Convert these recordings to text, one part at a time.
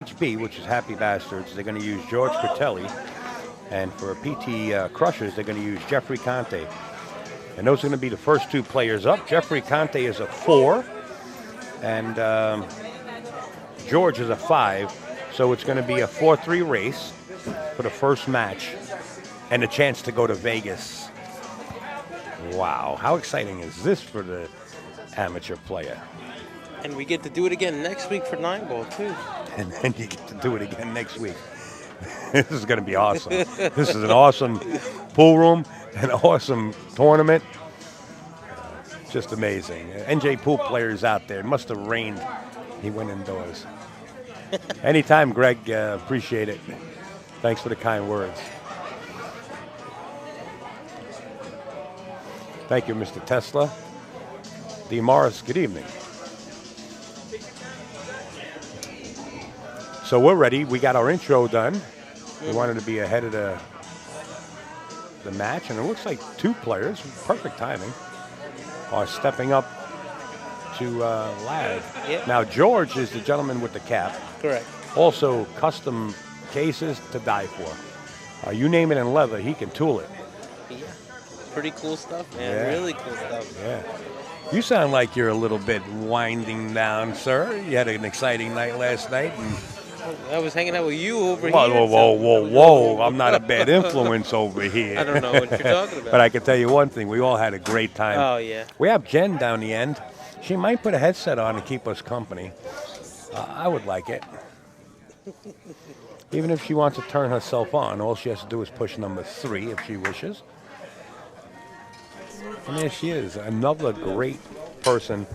HB, which is Happy Bastards, they're going to use George Critelli. And for PT Crushers, they're going to use Jeffrey Conte. And those are going to be the first two players up. Jeffrey Conte is a 4, and George is a 5. So it's going to be a 4-3 race for the first match and a chance to go to Vegas. Wow, how exciting is this for the amateur player? And we get to do it again next week for 9-ball, too. And then you get to do it again next week. This is going to be awesome. This is an awesome pool room, an awesome tournament. Just amazing. NJ pool players out there. It must have rained. He went indoors. Anytime, Greg. Appreciate it. Thanks for the kind words. Thank you, Mr. Tesla. D. Morris, good evening. So we're ready. We got our intro done. We wanted to be ahead of the match, and it looks like two players, perfect timing, are stepping up to lag. Yep. Now, George is the gentleman with the cap. Correct. Also, custom cases to die for. You name it in leather, he can tool it. Yeah. Pretty cool stuff, man. Yeah. Really cool stuff. Yeah. You sound like you're a little bit winding down, sir. You had an exciting night last night. And I was hanging out with you over whoa, here. whoa. I'm not a bad influence over here. I don't know what you're talking about. But I can tell you one thing. We all had a great time. Oh, yeah. We have Jen down the end. She might put a headset on to keep us company. I would like it. Even if she wants to turn herself on, all she has to do is push number 3 if she wishes. And there she is. Another great person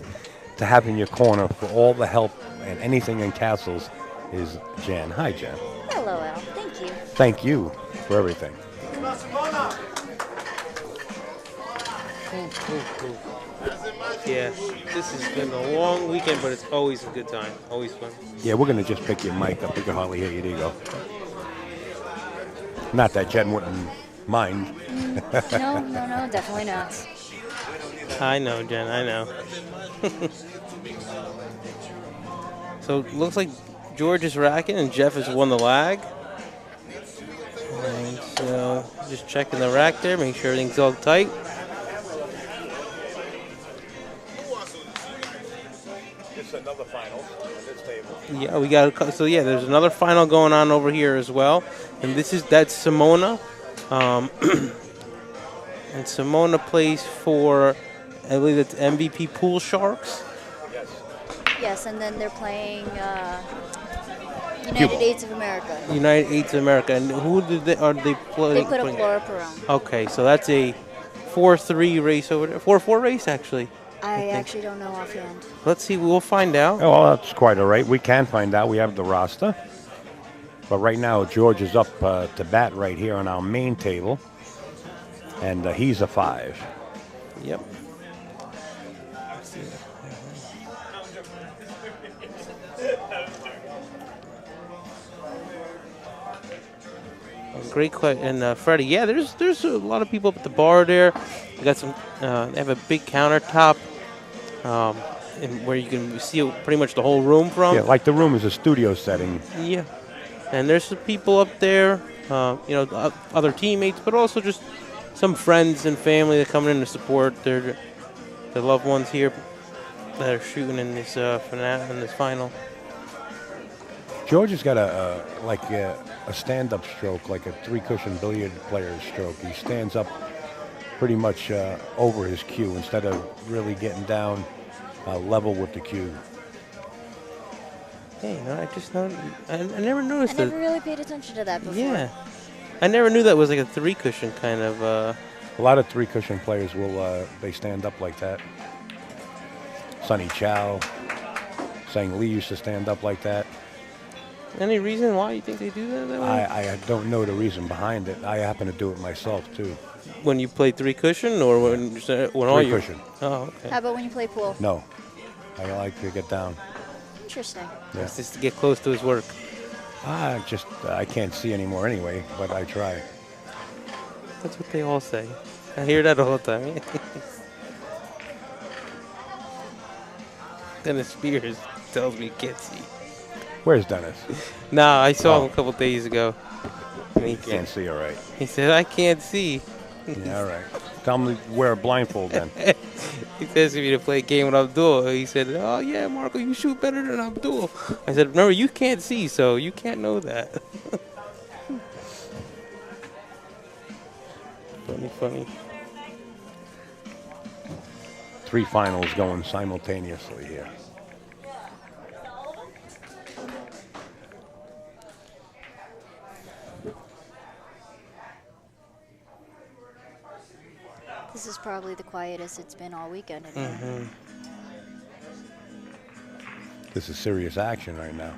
to have in your corner for all the help and anything in castles is Jen. Hi, Jen. Hello, Al. Thank you. Thank you for everything. Cool. Yeah, this has been a long weekend, but it's always a good time. Always fun. Yeah, we're going to just pick your mic up. We can hardly hear you. There you go. Not that Jen wouldn't mind. No, definitely not. I know, Jen, I know. So it looks like George is racking and Jeff has won the lag. And so just checking the rack there, make sure everything's all tight. It's another final at this table. Yeah, we got so yeah. There's another final going on over here as well, and that's Simona, and Simona plays for, I believe it's MVP Pool Sharks. Yes, and then they're playing United Aids of America. United Aids of America, and who did they play? They put up Laura Perron. Okay, so that's a 4-3 race over there, 4-4 race actually. I actually don't know offhand. Let's see, we'll find out. Oh, well, that's quite all right. We can find out. We have the roster. But right now, George is up to bat right here on our main table. And he's a 5. Yep. Great question, and Freddie. Yeah, there's a lot of people up at the bar there. We got some. They have a big countertop, where you can see pretty much the whole room from. Yeah, like the room is a studio setting. Yeah, and there's some people up there. Other teammates, but also just some friends and family that come in to support their loved ones here that are shooting in this final. George has got a stand-up stroke, like a 3-cushion billiard player's stroke. He stands up pretty much over his cue instead of really getting down level with the cue. Hey, I never noticed that. I never really paid attention to that before. Yeah, I never knew that was like a 3-cushion kind of. A lot of 3-cushion players will they stand up like that. Sonny Chow, Sang Lee used to stand up like that. Any reason why you think they do that way? I don't know the reason behind it. I happen to do it myself too. When you play 3-cushion or when all you? 3-cushion. Oh, okay. How about when you play pool? No, I like to get down. Interesting. Yeah. It's just to get close to his work. I can't see anymore anyway, but I try. That's what they all say. I hear that all the time. Dennis Spears tells me you can't see. Where's Dennis? Nah, I saw him Oh. a couple days ago. And he Can't see, all right. said, I can't see. Yeah, all right. Tell him to wear a blindfold then. He's asking me to play a game with Abdul. He said, oh, yeah, Marco, you shoot better than Abdul. I said, remember, you can't see, so you can't know that. Funny. 3 finals going simultaneously here. This is probably the quietest it's been all weekend. In here. This is serious action right now.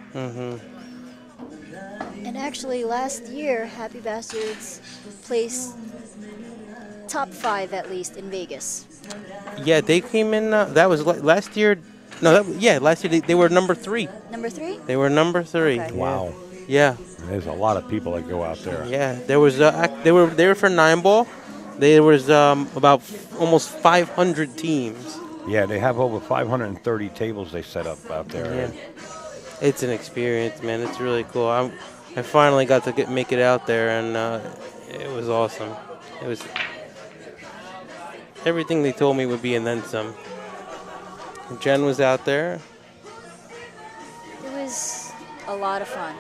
And actually, last year, Happy Bastards placed top 5 at least in Vegas. Yeah, they came in, that was last year. No, last year they were number 3. Number 3? They were number 3. Okay. Wow. Yeah. And there's a lot of people that go out there. Yeah, there was they were for 9-ball. There was about almost 500 teams. Yeah, they have over 530 tables they set up out there. Yeah. It's an experience, man. It's really cool. I finally got to make it out there, and it was awesome. It was everything they told me would be, and then some. Jen was out there. It was a lot of fun.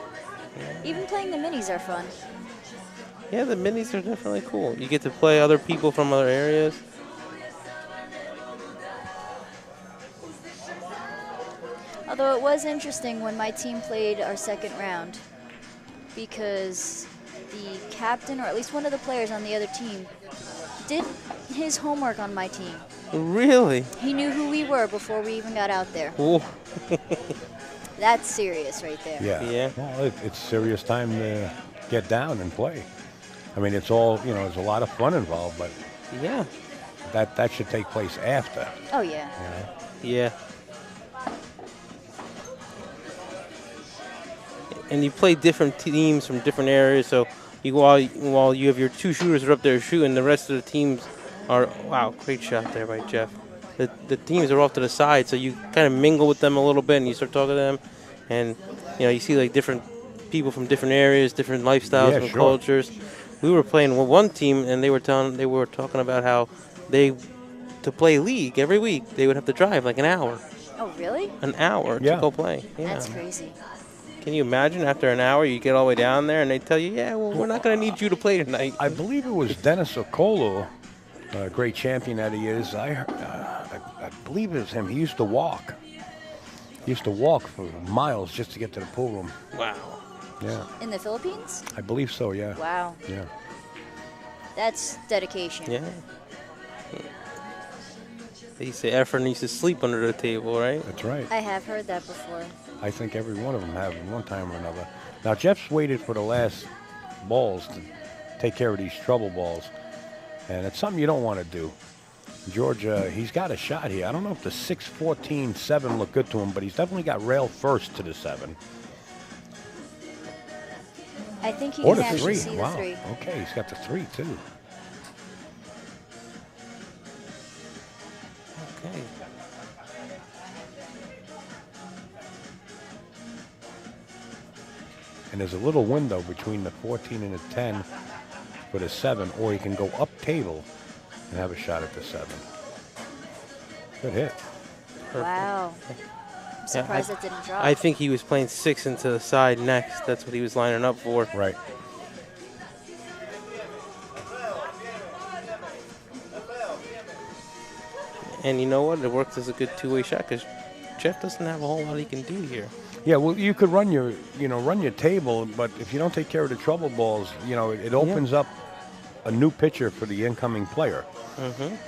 Even playing the minis are fun. Yeah, the minis are definitely cool. You get to play other people from other areas. Although it was interesting when my team played our second round, because the captain, or at least one of the players on the other team, did his homework on my team. Really? He knew who we were before we even got out there. Ooh. That's serious right there. Yeah. Yeah. Well, it's serious time to get down and play. I mean, it's all, there's a lot of fun involved, but Yeah. that should take place after. Oh, yeah. Yeah. And you play different teams from different areas, so while you have your 2 shooters are up there shooting, the rest of the teams are, wow, great shot there by Jeff. The teams are off to the side, so you kind of mingle with them a little bit, and you start talking to them, and you see like different people from different areas, different lifestyles and sure. cultures. We were playing with one team, and they were talking about how to play league every week they would have to drive like an hour. Oh, really? An hour Yeah. to go play. Yeah. That's crazy. Can you imagine after an hour you get all the way down there and they tell you, yeah, well, we're not going to need you to play tonight. I believe it was Dennis Okolo, a great champion that he is. I believe it was him. He used to walk. He used to walk for miles just to get to the pool room. Wow. Yeah, In the Philippines? I believe so, yeah. Wow. Yeah. That's dedication. Yeah. They say Efren needs to sleep under the table, right? That's right. I have heard that before. I think every one of them have at one time or another. Now, Jeff's waited for the last balls to take care of these trouble balls, and it's something you don't want to do. George, he's got a shot here. I don't know if the 6-14-7 look good to him, but he's definitely got rail first to the 7. I think he Or can the actually 3. see Wow. the 3. Okay, he's got the 3, too. Okay. And there's a little window between the 14 and the 10 for the 7, or he can go up table and have a shot at the 7. Good hit. Wow. I'm surprised that didn't drop. I think he was playing 6 into the side next. That's what he was lining up for. Right. And you know what? It works as a good two-way shot because Jeff doesn't have a whole lot he can do here. Yeah, well, you could run your table, but if you don't take care of the trouble balls, it opens up a new pitcher for the incoming player,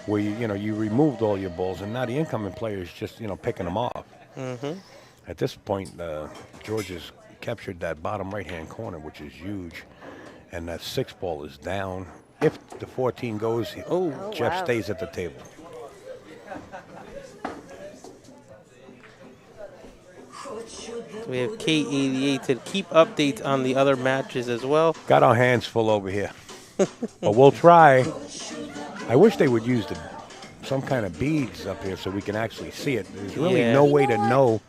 where you removed all your balls, and now the incoming player is just picking them off. At this point, George has captured that bottom right-hand corner, which is huge, and that 6 ball is down. If the 14 goes, Jeff wow. stays at the table. So we have K88 to keep updates on the other matches as well. Got our hands full over here, but we'll try. I wish they would use some kind of beads up here so we can actually see it. There's really Yeah. no You way know to what? know.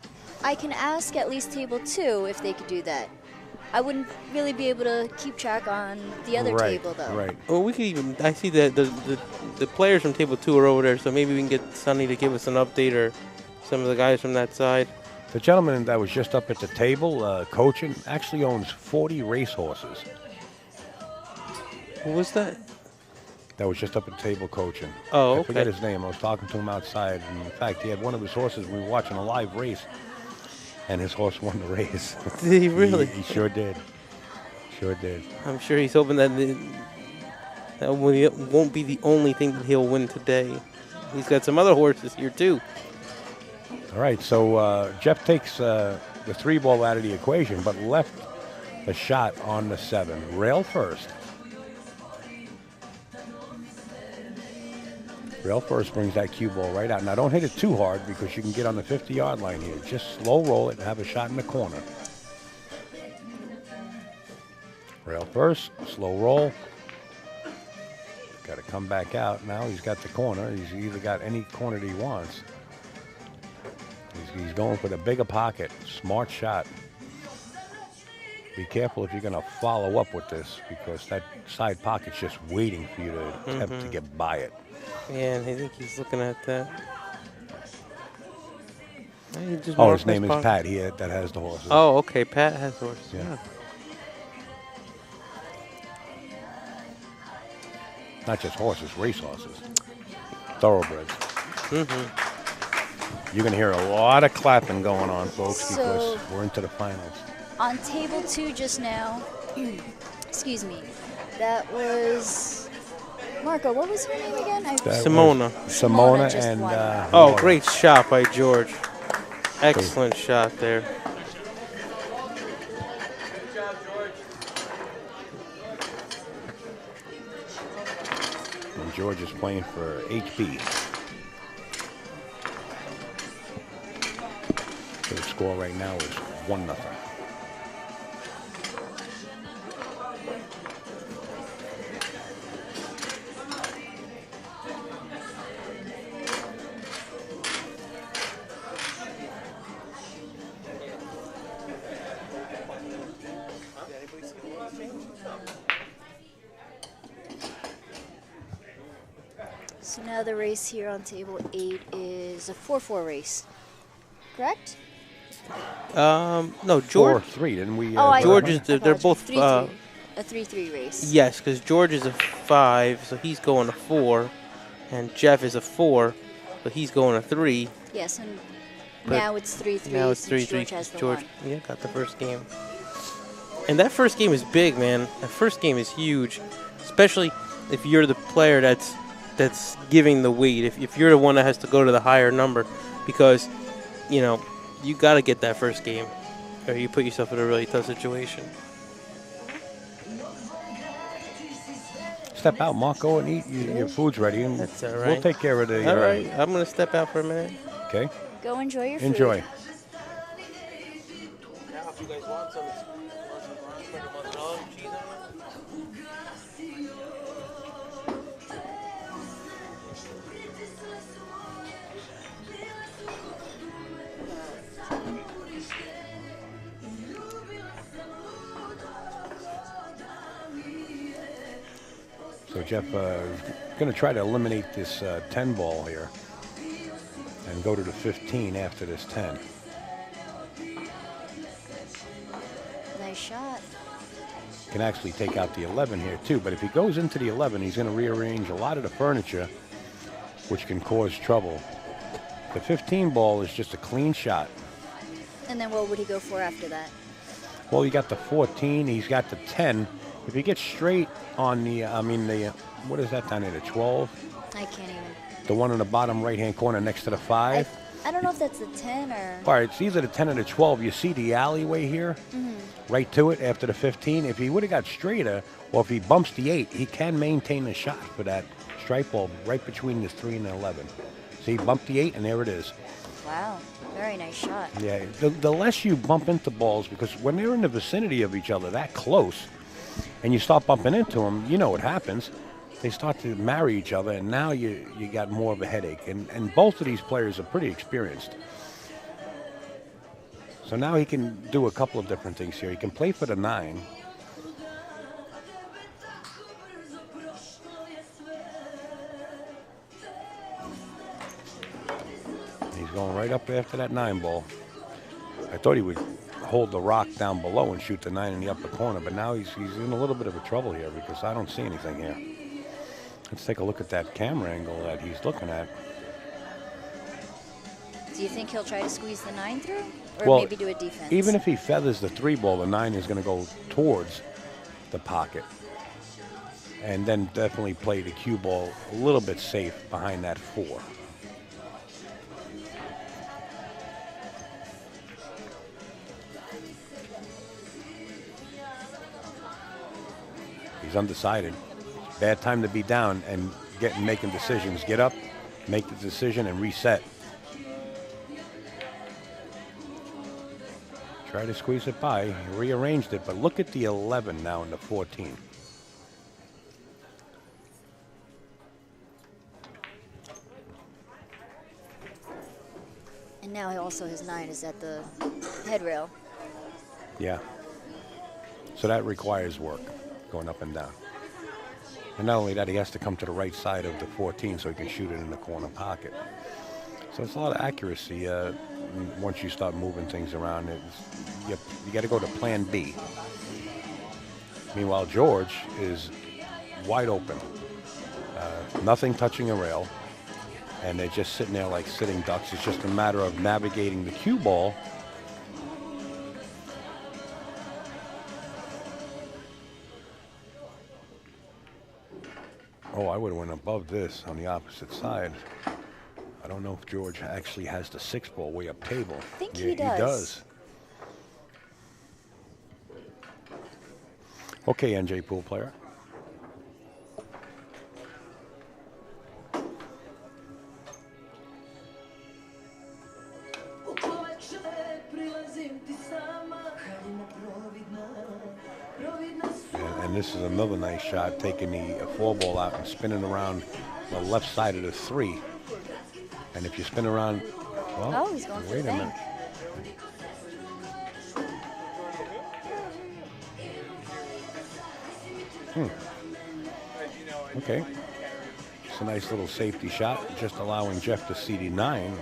I can ask at least table 2 if they could do that. I wouldn't really be able to keep track on the other table, though. Right. Well, we could even. I see that the players from table 2 are over there, so maybe we can get Sonny to give us an update, or some of the guys from that side. The gentleman that was just up at the table coaching actually owns 40 racehorses. What was that? That was just up at the table coaching. Oh, I okay. forget his name. I was talking to him outside, and in fact, he had one of his horses. We were watching a live race, and his horse won the race. Did he really? He sure did. Sure did. I'm sure he's hoping that that won't be the only thing that he'll win today. He's got some other horses here too. All right, so Jeff takes the 3-ball out of the equation, but left a shot on the 7. Rail first. Rail first brings that cue ball right out. Now, don't hit it too hard because you can get on the 50-yard line here. Just slow roll it and have a shot in the corner. Rail first, slow roll. Got to come back out. Now he's got the corner. He's either got any corner that he wants. He's going for the bigger pocket. Smart shot. Be careful if you're going to follow up with this, because that side pocket's just waiting for you to attempt to get by it. Yeah, and I think he's looking at that. Oh, his name is Pat. That has the horses. Oh, okay. Pat has horses. Yeah. Not just horses, race horses. Thoroughbreds. You're going to hear a lot of clapping going on, folks, because we're into the finals. On table 2 just now, excuse me, that was Marco. What was her name again? Simona. Simona just and. won. Oh, great shot by George. Excellent shot there. And George is playing for HP. So the score right now is 1-0. So now the race here on table 8 is a 4-4 race, correct? No, George. 4-3, didn't we? George is. They're both. 3-3. A 3-3 race. Yes, because George is a 5, so he's going a 4, and Jeff is a 4, so he's going a 3. Yes, and But now it's 3-3. Now it's since 3-3. George has the George, one. yeah, got the first game. And that first game is big, man. That first game is huge, especially if you're the player that's giving the weight. If you're the one that has to go to the higher number, because you got to get that first game, or you put yourself in a really tough situation. Step out, Marco, and eat. Your food's ready, and That's all right. we'll take care of the. All right, I'm gonna step out for a minute. Okay. Go enjoy your food. Enjoy. Now, if you guys want some mozzarella cheese on So Jeff is going to try to eliminate this 10 ball here and go to the 15 after this 10. Nice shot. Can actually take out the 11 here too, but if he goes into the 11, he's going to rearrange a lot of the furniture, which can cause trouble. The 15 ball is just a clean shot. And then what would he go for after that? Well, you got the 14, he's got the 10. If he gets straight on the, what is that down there, the 12? I can't even. The one in the bottom right-hand corner next to the 5? I don't know if that's the 10 or... All right, it's either the 10 or the 12. You see the alleyway here? Right to it after the 15. If he would have got straighter, or if he bumps the 8, he can maintain the shot for that stripe ball right between the 3 and the 11. See, bump the 8, and there it is. Wow, very nice shot. Yeah, the less you bump into balls, because when they're in the vicinity of each other that close, and you start bumping into them, you know what happens. They start to marry each other, and now you got more of a headache. And both of these players are pretty experienced. So now he can do a couple of different things here. He can play for the 9. He's going right up after that 9 ball. I thought he would hold the rock down below and shoot the 9 in the upper corner, but now he's in a little bit of a trouble here because I don't see anything here. Let's take a look at that camera angle that he's looking at. Do you think he'll try to squeeze the 9 through? Or Well, maybe do a defense? Even if he feathers the 3 ball, the 9 is going to go towards the pocket. And then definitely play the cue ball a little bit safe behind that 4. He's undecided. Bad time to be down and making decisions. Get up, make the decision, and reset. Try to squeeze it by. He rearranged it, but look at the 11 now in the 14. And now also his 9 is at the head rail. Yeah. So that requires work, going up and down. And not only that, he has to come to the right side of the 14 so he can shoot it in the corner pocket. So it's a lot of accuracy once you start moving things around. You got to go to plan B. Meanwhile, George is wide open. Nothing touching a rail. And they're just sitting there like sitting ducks. It's just a matter of navigating the cue ball. Oh, I would have went above this on the opposite side. I don't know if George actually has the 6 ball way up table. I think Yeah, he does. He does. Okay, NJ pool player. And this is another nice shot, taking the 4 ball out and spinning around the left side of the 3. And if you spin around, well, He's going for wait the a bank. minute. Okay. It's a nice little safety shot, just allowing Jeff to see the 9.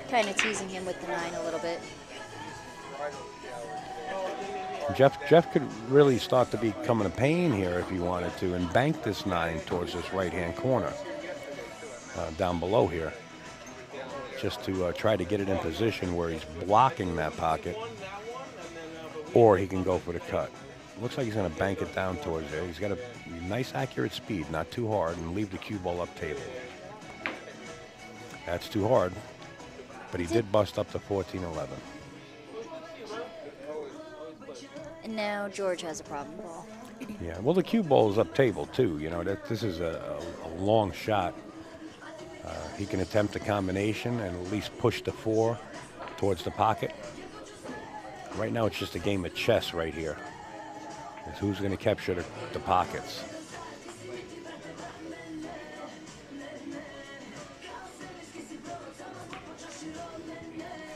Kind of teasing him with the 9 a little bit. Jeff could really start to become a pain here if he wanted to, and bank this 9 towards this right-hand corner down below here, just to try to get it in position where he's blocking that pocket, or he can go for the cut. Looks like he's going to bank it down towards there. He's got a nice accurate speed, not too hard, and leave the cue ball up table. That's too hard, but he did bust up to 14-11. And now George has a problem ball. Yeah, well, the cue ball is up table, too. You know, this is a long shot. He can attempt a combination and at least push the 4 towards the pocket. Right now, it's just a game of chess right here. It's who's going to capture the pockets.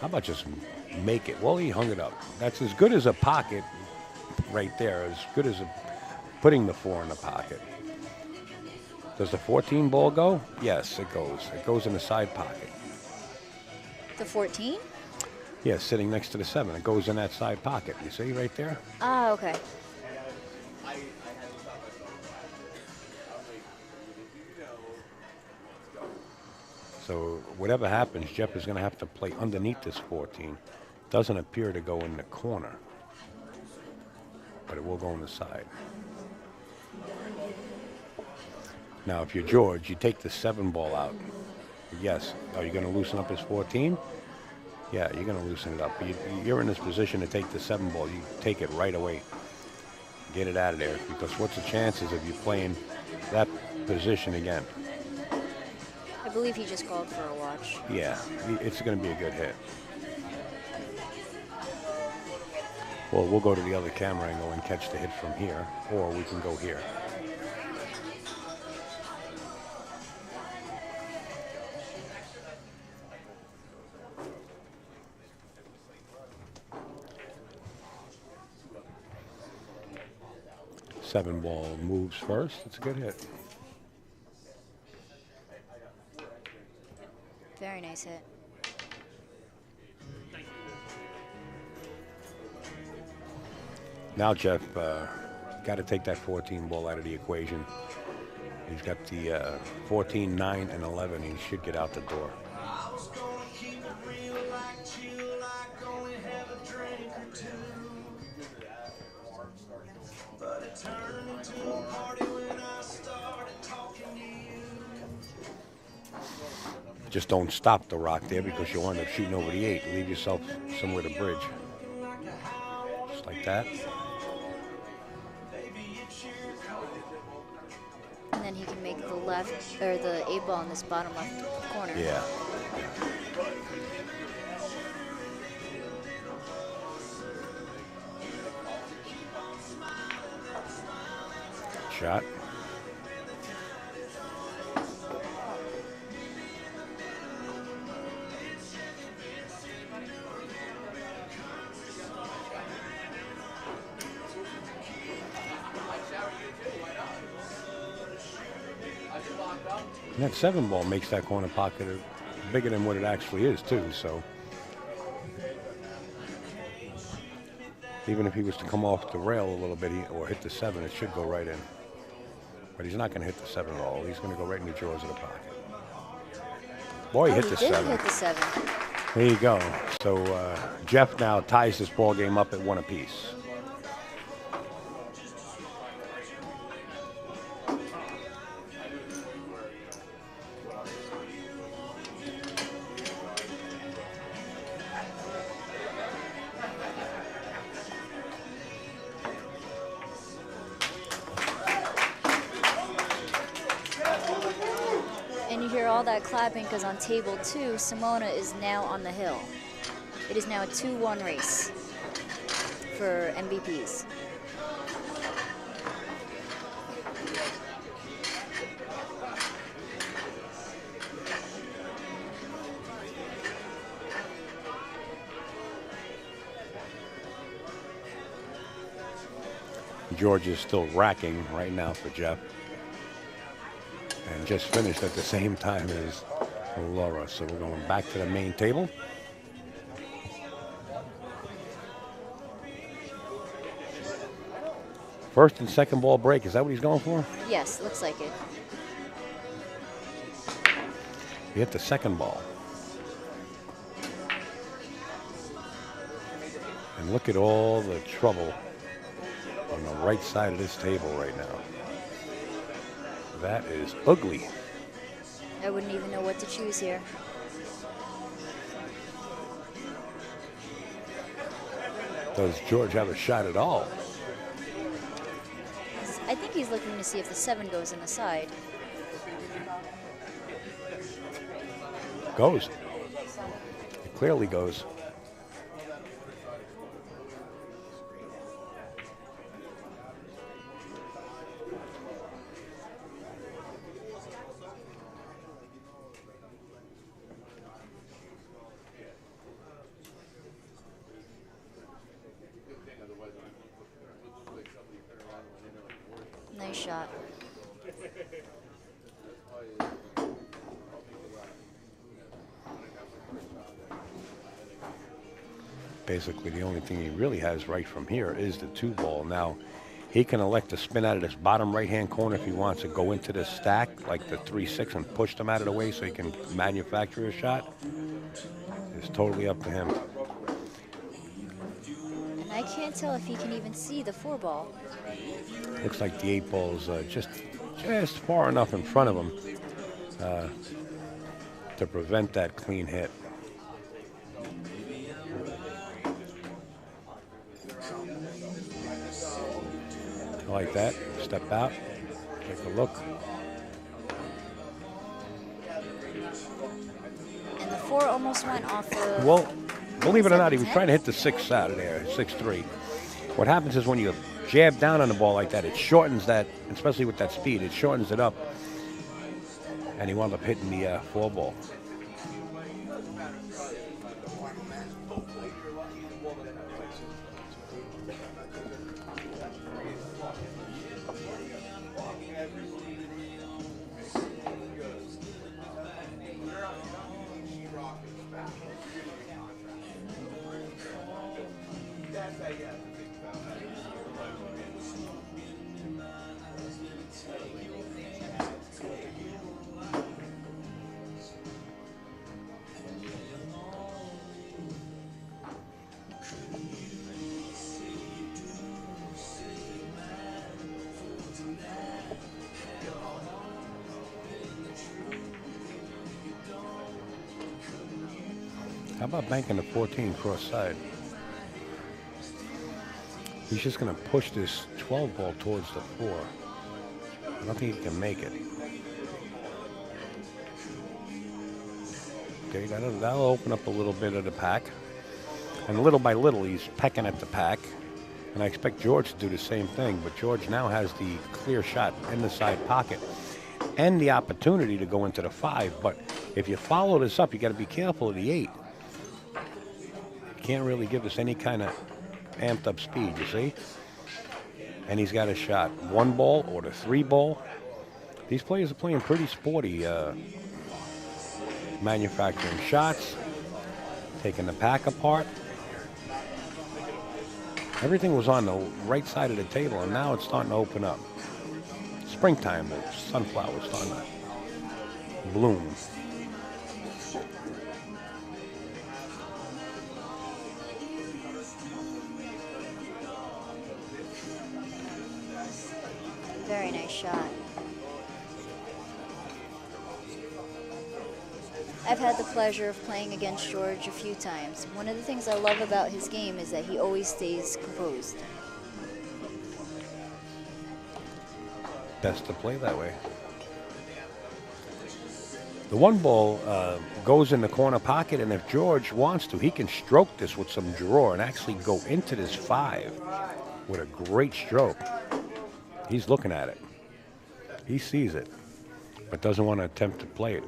How about just make it? Well, he hung it up. That's as good as a pocket right there, as good as putting the 4 in the pocket. Does the 14 ball go? Yes, it goes. It goes in the side pocket. The 14? Yeah, sitting next to the 7. It goes in that side pocket. You see right there? Ah, okay. So whatever happens, Jeff is going to have to play underneath this 14. Doesn't appear to go in the corner, but it will go on the side. Now, if you're George, you take the 7 ball out. Yes. Are you going to loosen up his 14? Yeah, you're going to loosen it up. You're in this position to take the 7 ball. You take it right away. Get it out of there, because what's the chances of you playing that position again? I believe he just called for a watch. Yeah, it's going to be a good hit. Well, we'll go to the other camera angle and catch the hit from here, or we can go here. 7 ball moves first. It's a good hit. Very nice hit. Now Jeff got to take that 14 ball out of the equation. He's got the 14, 9, and 11. He should get out the door. Just don't stop the rock there because you'll end up shooting over the 8. Leave yourself somewhere to bridge. Just like that. And then he can make the left, or the 8 ball in this bottom left corner. Yeah. Shot. And that 7 ball makes that corner pocket bigger than what it actually is, too. So even if he was to come off the rail a little bit or hit the 7, it should go right in. But he's not going to hit the 7 at all. He's going to go right in the jaws of the pocket. Boy, he hit the 7. Hit the 7. There you go. So Jeff now ties this ball game up at 1 apiece. All that clapping because on table 2, Simona is now on the hill. It is now a 2-1 race for MVPs. George is still racking right now for Jeff. And just finished at the same time as Laura. So we're going back to the main table. First and second ball break. Is that what he's going for? Yes, looks like it. He hit the second ball. And look at all the trouble on the right side of this table right now. That is ugly. I wouldn't even know what to choose here. Does George have a shot at all? I think he's looking to see if the 7 goes in the side. Goes. It clearly goes. Nice shot. Basically, the only thing he really has right from here is the 2 ball. Now, he can elect to spin out of this bottom right-hand corner if he wants to go into the stack, like the 3-6, and push them out of the way so he can manufacture a shot. It's totally up to him. And I can't tell if he can even see the 4 ball. Looks like the 8 ball's just far enough in front of him to prevent that clean hit. I like that. Step out, take a look. And the 4 almost went off the... Well, believe it or not, he was trying to hit the 6 out of there, 6-3. What happens is when you jab down on the ball like that, it shortens that, especially with that speed, it shortens it up. And he wound up hitting the 4 ball. How about banking the 14 cross side? He's just going to push this 12 ball towards the 4. I don't think he can make it. Okay, that'll open up a little bit of the pack. And little by little, he's pecking at the pack. And I expect George to do the same thing. But George now has the clear shot in the side pocket and the opportunity to go into the 5. But if you follow this up, you got to be careful of the 8. You can't really give us any kind of amped up speed, you see? And he's got a shot. 1 ball or the 3 ball. These players are playing pretty sporty, manufacturing shots, taking the pack apart. Everything was on the right side of the table, and now it's starting to open up. Springtime, the sunflowers starting to bloom. Very nice shot. I've had the pleasure of playing against George a few times. One of the things I love about his game is that he always stays composed. Best to play that way. The 1 ball goes in the corner pocket, and if George wants to, he can stroke this with some draw and actually go into this 5 with a great stroke. He's looking at it. He sees it, but doesn't want to attempt to play it.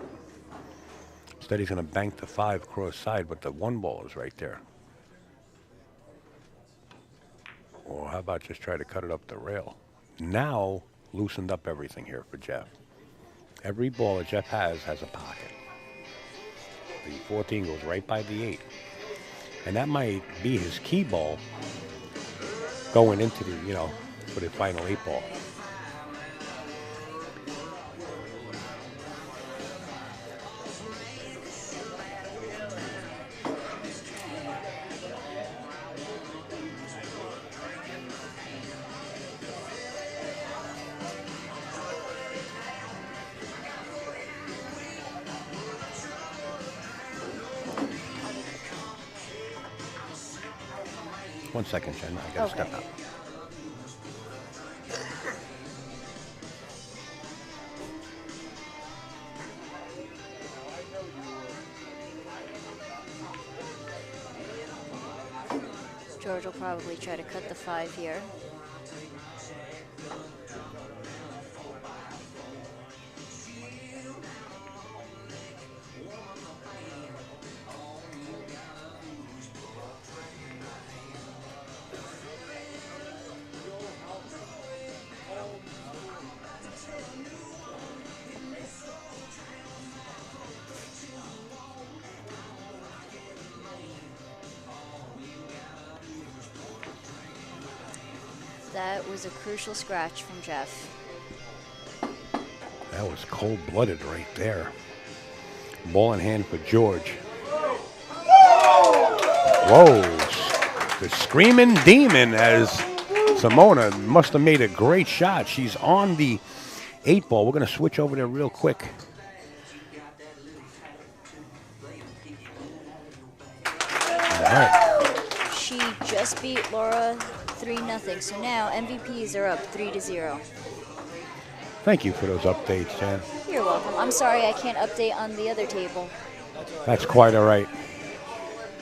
Instead, he's going to bank the 5 cross side, but the 1 ball is right there. Or how about just try to cut it up the rail? Now, loosened up everything here for Jeff. Every ball that Jeff has a pocket. The 14 goes right by the 8. And that might be his key ball going into the, for the final 8 ball. One second, Jen. I gotta step out. George will probably try to cut the 5 here. That was a crucial scratch from Jeff. That was cold-blooded right there. Ball in hand for George. Whoa. The screaming demon, as Simona must have made a great shot. She's on the 8 ball. We're going to switch over there real quick. All right. She just beat Laura 3-0. So now MVPs are up 3-0. Thank you for those updates, Jen. You're welcome. I'm sorry I can't update on the other table. That's quite all right.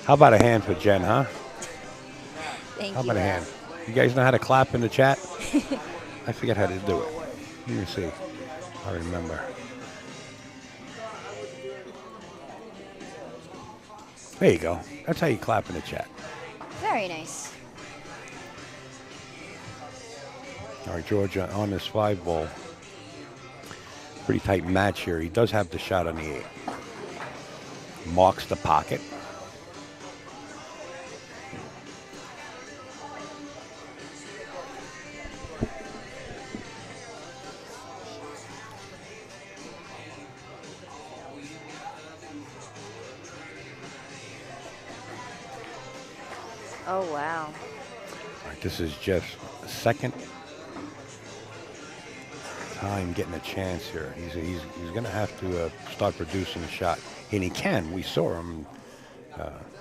How about a hand for Jen, huh? Thank you. How about a hand? You guys know how to clap in the chat? I forget how to do it. Let me see. I remember. There you go. That's how you clap in the chat. Very nice. All right, Georgia on this 5 ball. Pretty tight match here. He does have the shot on the 8. Marks the pocket. Oh, wow. All right, this is Jeff's second time getting a chance here. He's going to have to start producing a shot. And he can. We saw him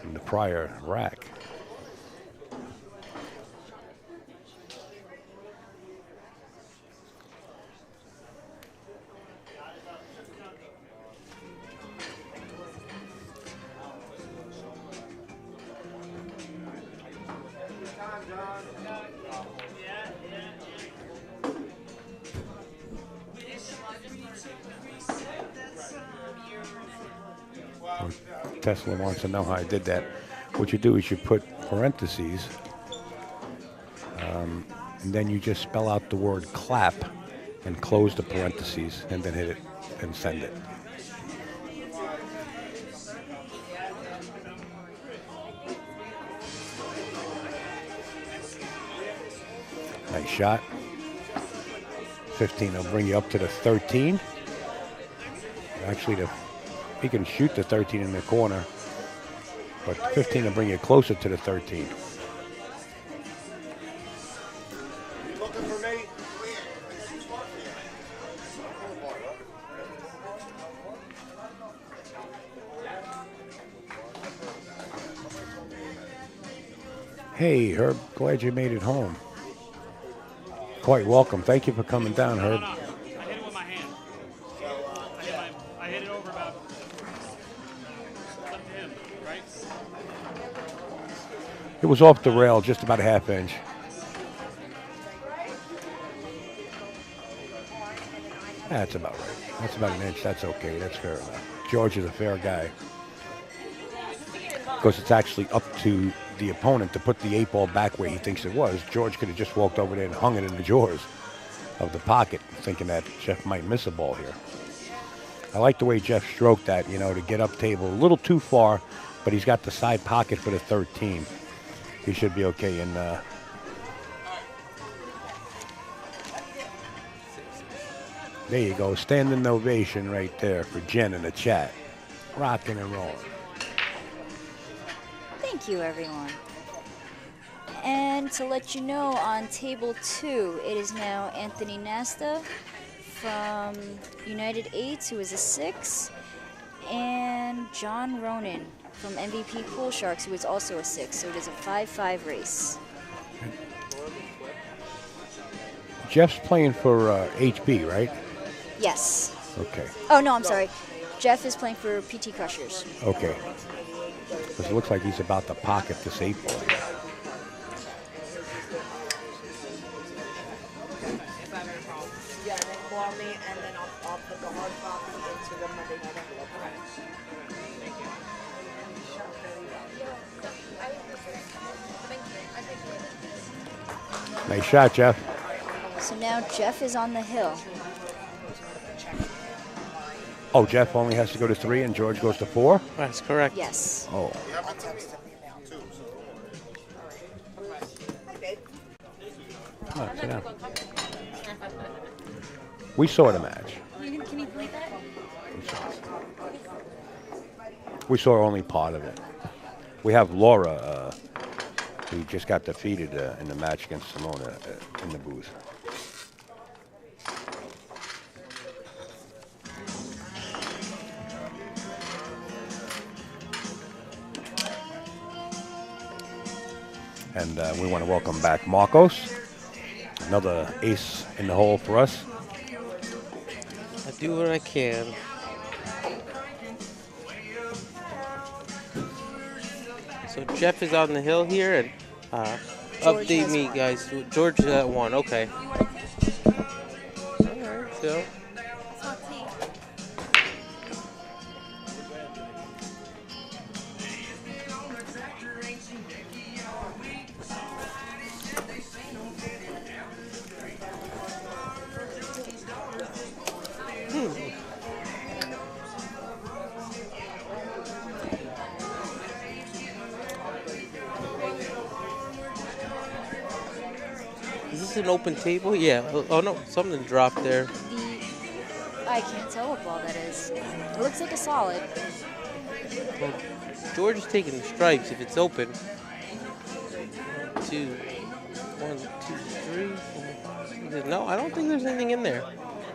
in the prior rack. Tesla wants to know how I did that. What you do is you put parentheses, and then you just spell out the word clap and close the parentheses and then hit it and send it. Nice shot. 15 will bring you up to the 13. Actually, he can shoot the 13 in the corner, but 15 will bring you closer to the 13. Looking for me? Hey, Herb, glad you made it home. Quite welcome. Thank you for coming down, Herb. I hit it with my hand. I hit it over about up to him, right? It was off the rail, just about a half inch. That's about right. That's about an inch. That's okay. That's fair enough. George is a fair guy. Because it's actually up to the opponent to put the 8 ball back where he thinks it was. George could have just walked over there and hung it in the drawers of the pocket, thinking that Jeff might miss a ball here. I like the way Jeff stroked that, you know, to get up table a little too far, but he's got the side pocket for the 13. He should be okay. And there you go, standing ovation right there for Jen in the chat. Rocking and rolling. Thank you, everyone. And to let you know, on table 2, it is now Anthony Nasta from United 8s, who is a 6, and John Ronan from MVP Pool Sharks, who is also a 6. So it is a 5-5 race. Jeff's playing for HB, right? Yes. Okay. Oh, no, I'm sorry. Jeff is playing for PT Crushers. Okay. Because it looks like he's about to pocket this 8 ball here. Yeah, then call me, and then I'll put the hard copy into the Monday night envelope. Nice shot, Jeff. So now Jeff is on the hill. Oh, Jeff only has to go to 3 and George goes to 4? That's correct. Yes. Oh. Come on, sit down. We saw the match. Can you play that? We saw only part of it. We have Laura, who just got defeated in the match against Simona in the booth. And we want to welcome back Marcos, another ace in the hole for us. I do what I can. So Jeff is on the hill here, and update me, guys. George is at 1. Okay. All right. So. Is this an open table? Yeah. Oh no, something dropped there. I can't tell what ball that is. It looks like a solid. Well, George is taking the stripes if it's open. 2, 1, 2, 3, 4. No, I don't think there's anything in there.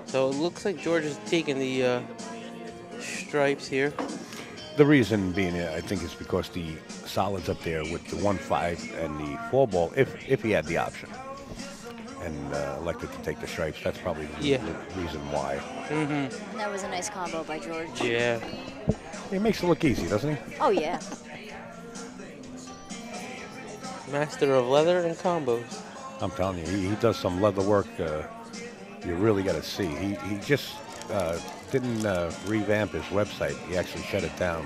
So it looks like George is taking the stripes here. The reason being, I think, is because the solids up there with the 1-5 and the 4-ball, if he had the option, and elected to take the stripes, that's probably the reason why. And that was a nice combo by George. Yeah. He makes it look easy, doesn't he? Oh, yeah. Master of leather and combos. I'm telling you, he does some leather work you really got to see. He just didn't revamp his website. He actually shut it down.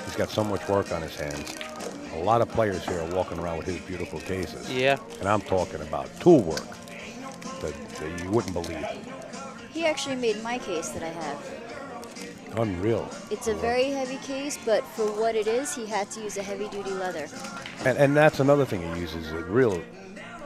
He's got so much work on his hands. A lot of players here are walking around with his beautiful cases. Yeah. And I'm talking about tool work that you wouldn't believe. He actually made my case that I have. Unreal. It's a very heavy case, but for what it is, he had to use a heavy-duty leather. And that's another thing he uses, a real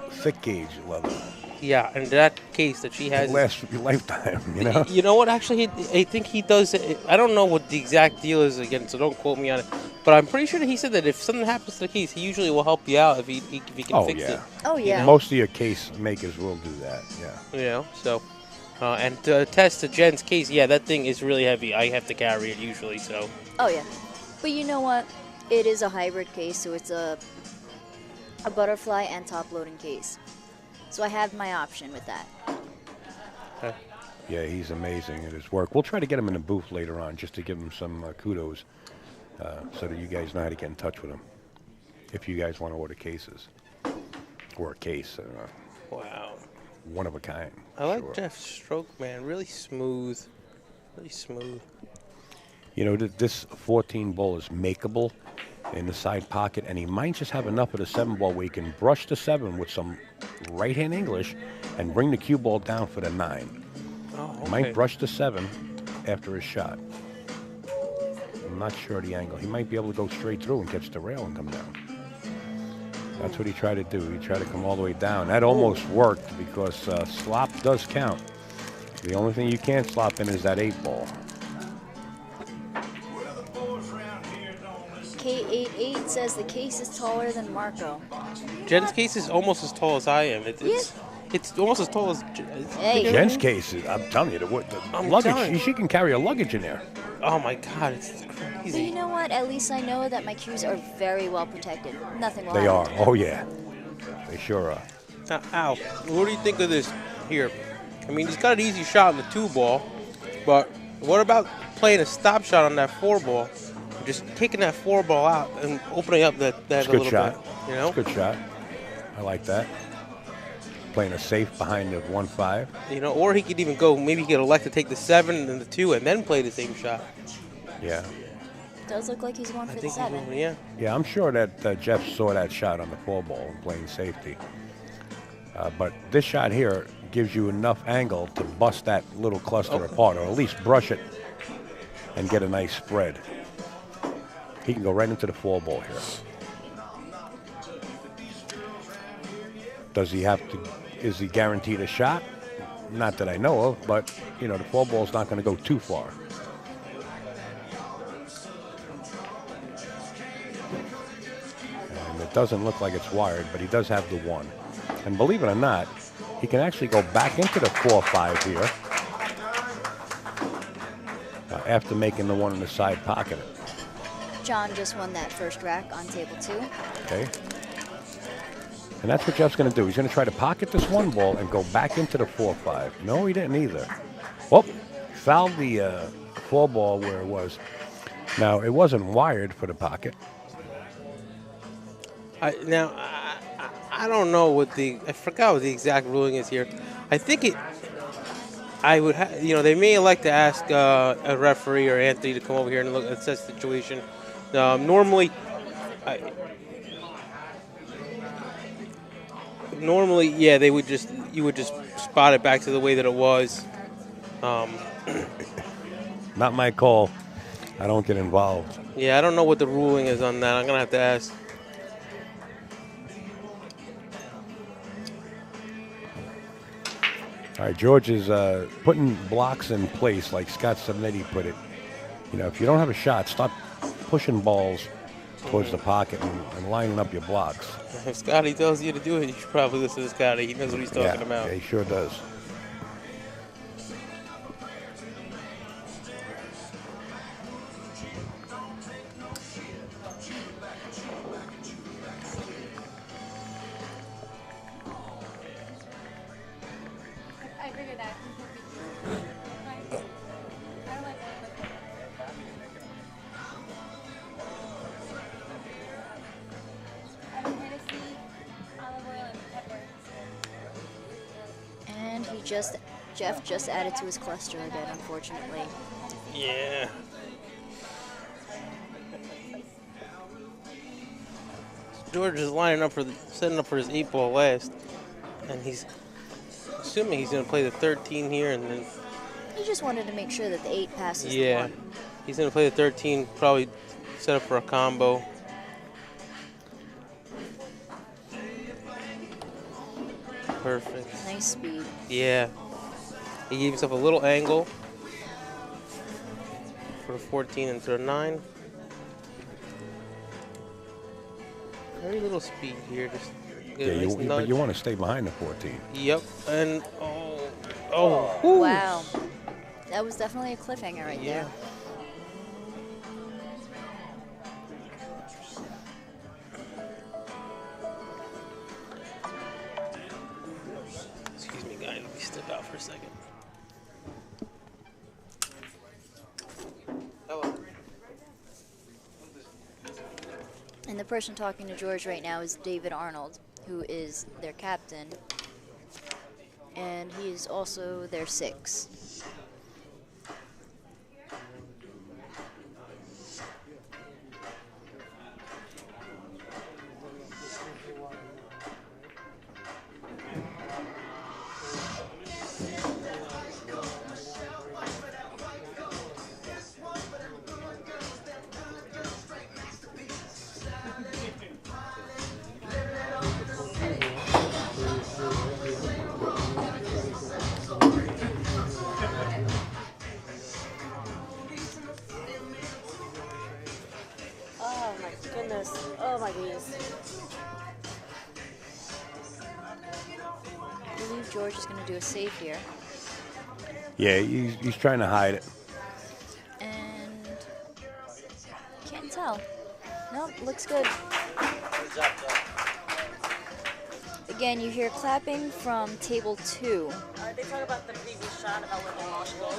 thick gauge leather. Yeah, and that case that she has. It lasts your lifetime, you know? You know what? Actually, I think he does. I don't know what the exact deal is again, so don't quote me on it. But I'm pretty sure that he said that if something happens to the case, he usually will help you out if he can fix it. Oh, yeah. Most of your case makers will do that, yeah. You know, so. And to attest to Jen's case, yeah, that thing is really heavy. I have to carry it usually, so. Oh, yeah. But you know what? It is a hybrid case, so it's a butterfly and top-loading case. So I have my option with that. Yeah, he's amazing at his work. We'll try to get him in the booth later on just to give him some kudos so that you guys know how to get in touch with him if you guys want to order cases or a case. Wow. One of a kind. I like Jeff's stroke, man. Really smooth. Really smooth. You know, this 14 ball is makeable in the side pocket, and he might just have enough of the 7 ball where he can brush the 7 with some right-hand English and bring the cue ball down for the 9. Oh, okay. He might brush the 7 after his shot. I'm not sure of the angle. He might be able to go straight through and catch the rail and come down. That's what he tried to do. He tried to come all the way down. That almost worked because slop does count. The only thing you can't slop in is that 8 ball. K88 says the case is taller than Marco. Jen's case is almost as tall as I am. It's almost as tall as. Hey. Jen's case is, I'm telling you, the luggage, she can carry a luggage in there. Oh my God, it's But crazy. you know what? At least I know that my cues are very well protected. Nothing will They happen. are. Oh, yeah. They sure are. Now, Al, what do you think of this here? I mean, he's got an easy shot on the 2 ball, but what about playing a stop shot on that 4 ball? Just taking that 4 ball out and opening up that It's a a good little shot. bit. You know? It's a good shot. I like that. Playing a safe behind the 1-5. You know, or he could even go. Maybe he could elect to take the 7 and the 2 and then play the same shot. Yeah. Does look like he's going I for the think 7. yeah. Yeah, I'm sure that Jeff saw that shot on the 4 ball and playing safety. But this shot here gives you enough angle to bust that little cluster apart, or at least brush it and get a nice spread. He can go right into the 4 ball here. Does he have to, is he guaranteed a shot? Not that I know of, but, you know, the 4 ball's not going to go too far. And it doesn't look like it's wired, but he does have the 1. And believe it or not, he can actually go back into the 4-5 here after making the 1 in the side pocket. John just won that first rack on table 2. Okay. And that's what Jeff's going to do. He's going to try to pocket this 1 ball and go back into the 4-5. No, he didn't either. Well, fouled the 4 ball where it was. Now, it wasn't wired for the pocket. I don't know what I forgot what the exact ruling is here. I think I would they may elect to ask a referee or Anthony to come over here and look at that situation. Normally, yeah, you would just spot it back to the way that it was. Not my call. I don't get involved. Yeah, I don't know what the ruling is on that. I'm gonna have to ask. All right, George is putting blocks in place like Scott Sabnetti put it. You know, if you don't have a shot, stop pushing balls towards the pocket and lining up your blocks. If Scotty tells you to do it, you should probably listen to Scotty. He knows what he's talking about. Yeah, he sure does. And Jeff just added to his cluster again, unfortunately. Yeah. George is lining up setting up for his 8-ball last, and he's assuming he's going to play the 13 here, and then He just wanted to make sure that the 8 passes the yeah, 1. he's going to play the 13, probably set up for a combo. Perfect. Nice speed. Yeah. He gave himself a little angle for a 14 into a 9. Very little speed here. Just get a nice but nudge. you want to stay behind the 14. Yep. And oh. Whew. Wow. That was definitely a cliffhanger right Yeah. there. Excuse me, guys. Let me step out for a second. Hello. And the person talking to George right now is David Arnold, who is their captain. And he is also their 6. Oh my goodness. Oh my goodness. I believe George is going to do a save here. Yeah, he's trying to hide it. And can't tell. Nope, looks good. Again, you hear clapping from table 2. They talk about the previous shot about when they lost goal.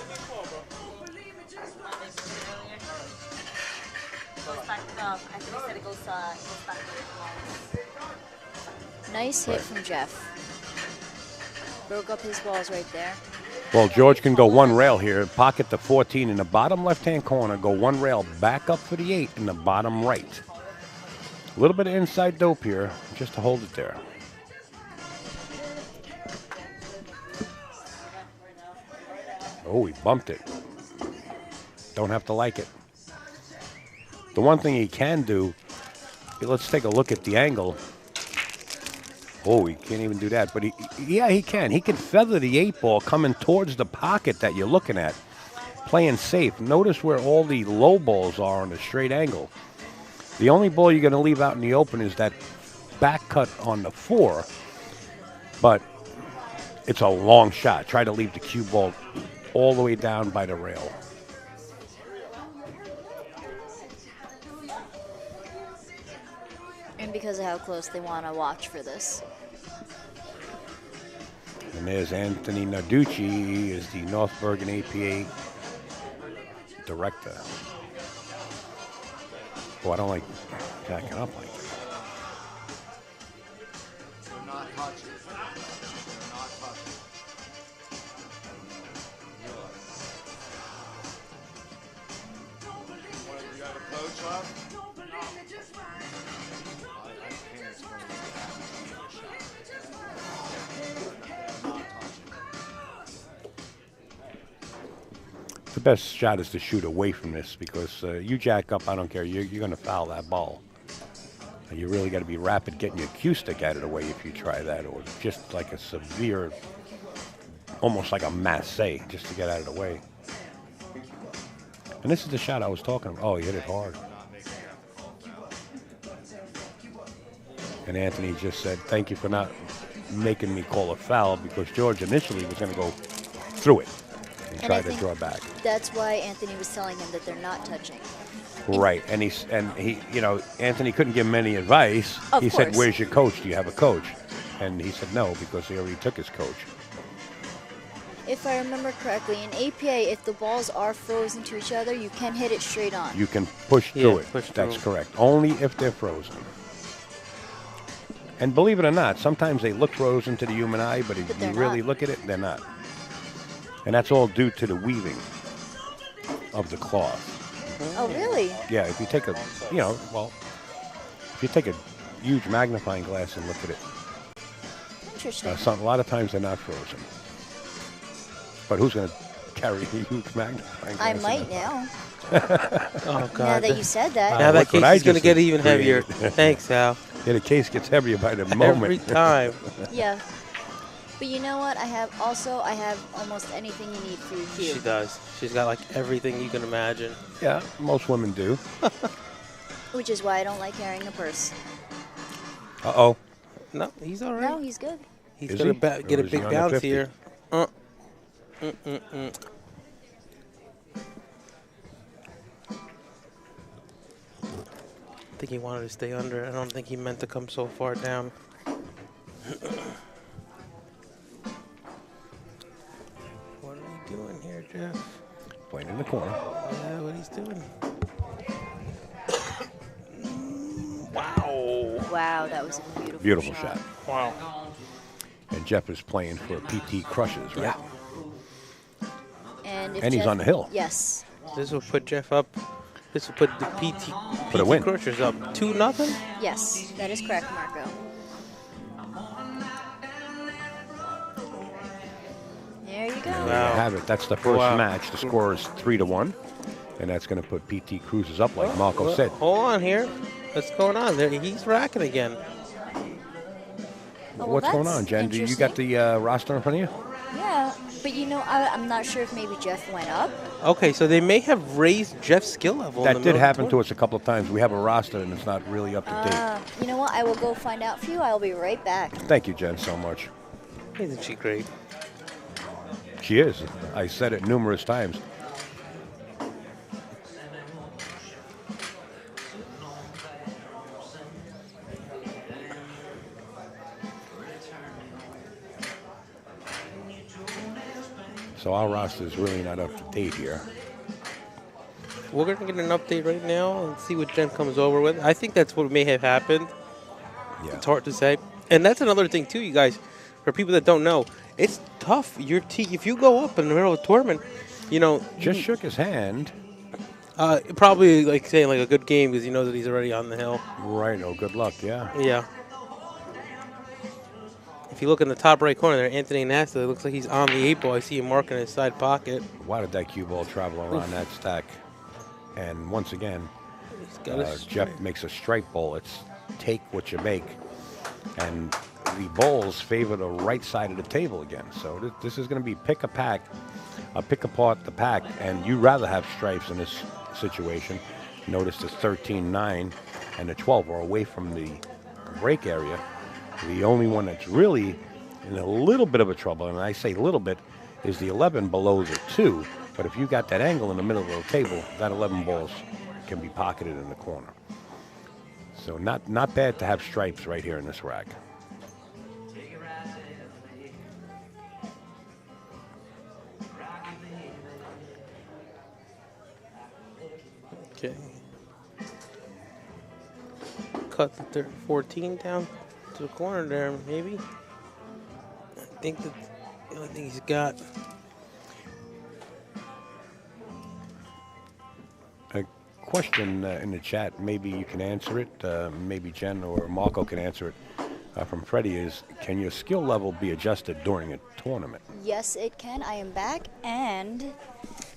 Goes back, I think they said it goes back where it belongs. Nice hit from Jeff. Broke up his balls right there. Well, George can go one rail here, pocket the 14 in the bottom left-hand corner, go one rail back up for the 8 in the bottom right. A little bit of inside dope here, just to hold it there. Oh, he bumped it. Don't have to like it. The one thing he can do, let's take a look at the angle. Oh, he can't even do that. But he can. He can feather the 8-ball coming towards the pocket that you're looking at, playing safe. Notice where all the low balls are on a straight angle. The only ball you're going to leave out in the open is that back cut on the 4. But it's a long shot. Try to leave the cue ball all the way down by the rail. And because of how close they want to watch for this. And there's Anthony Narducci. He is the North Bergen APA director. Oh, I don't like jacking up like that. They're not touching. They're not touching. What, you got a coach left? I can't explain what happened on the shot. They're not touching. The best shot is to shoot away from this because you jack up, I don't care, you're going to foul that ball. And you really got to be rapid getting your cue stick out of the way if you try that, or just like a severe, almost like a masse, just to get out of the way. And this is the shot I was talking about. Oh, he hit it hard. And Anthony just said, thank you for not making me call a foul, because George initially was going to go through it and try to draw back. That's why Anthony was telling him that they're not touching. Right, and he, you know, Anthony couldn't give him any advice. Of He said, course. "Where's your coach? Do you have a coach?" And he said, "No," because he already took his coach. If I remember correctly, in APA, if the balls are frozen to each other, you can hit it straight on. You can push Yeah, through it. push That's through. correct. Only if they're frozen. And believe it or not, sometimes they look frozen to the human eye, but if But you they're really not. look at it, they're not. And that's all due to the weaving of the cloth. Oh, really? Yeah, if you take a, if you take a huge magnifying glass and look at it, Interesting. a lot of times they're not frozen. But who's going to carry a huge magnifying glass? I in might their now. Oh, God. Now that you said that. Now that Look what case I is going to just get even heavier. created. Thanks, Al. Yeah, the case gets heavier by the moment. Every time. Yeah. But you know what? I have almost anything you need for your She cube. does. She's got like everything you can imagine. Yeah, most women do. Which is why I don't like carrying a purse. Uh-oh. No, he's all right. No, he's good. He's Is going he? to get Or a is he big on the bounce 50? here. I think he wanted to stay under. I don't think he meant to come so far down. What are we doing here, Jeff? Playing in the corner. Yeah, what he's doing. Wow. Wow, that was a beautiful, Beautiful shot. Wow. And Jeff is playing for PT Crushes, right? Yeah. And, if And he's Jeff- on the hill. Yes. This will put Jeff up. This will put the PT For the win. Crushers up 2-0. Yes, that is correct, Marco. There you go. There you Wow. have it. That's the first Wow. match. The score is 3-1. And that's going to put PT Cruises up, like Marco Well, said. hold on here. What's going on there? He's racking again. Oh, well, What's going that's on, Jen? Do you got the roster in front of you? Yeah, but you know, I'm not sure if maybe Jeff went up. Okay, so they may have raised Jeff's skill level. That did happen to us a couple of times. We have a roster, and it's not really up to date. You know what? I will go find out for you. I'll be right back. Thank you, Jen, so much. Isn't she great? She is. I said it numerous times. So our roster is really not up to date here. We're going to get an update right now and see what Jen comes over with. I think that's what may have happened. Yeah. It's hard to say. And that's another thing, too, you guys. For people that don't know, it's tough. Your team, if you go up in the middle of a tournament, you know. Just shook his hand. Probably like saying like a good game because he knows that he's already on the hill. Right. Oh, good luck. Yeah. Yeah. If you look in the top right corner there, Anthony Nasta, it looks like he's on the 8 ball. I see him marking his side pocket. Why did that cue ball travel around that stack? And once again, He's got his Jeff strike. makes a strike ball. It's take what you make. And the balls favor the right side of the table again. So this is going to be pick apart the pack. And you'd rather have stripes in this situation. Notice the 13-9 and the 12 are away from the break area. The only one that's really in a little bit of a trouble, and I say little bit, is the 11 below the 2. But if you got that angle in the middle of the table, that 11 balls can be pocketed in the corner. So not bad to have stripes right here in this rack. Okay. Cut the 14 down to the corner there, maybe. I think that the only thing he's got. A question in the chat, maybe you can answer it, maybe Jen or Marco can answer it, from Freddie is, can your skill level be adjusted during a tournament? Yes, it can. I am back. And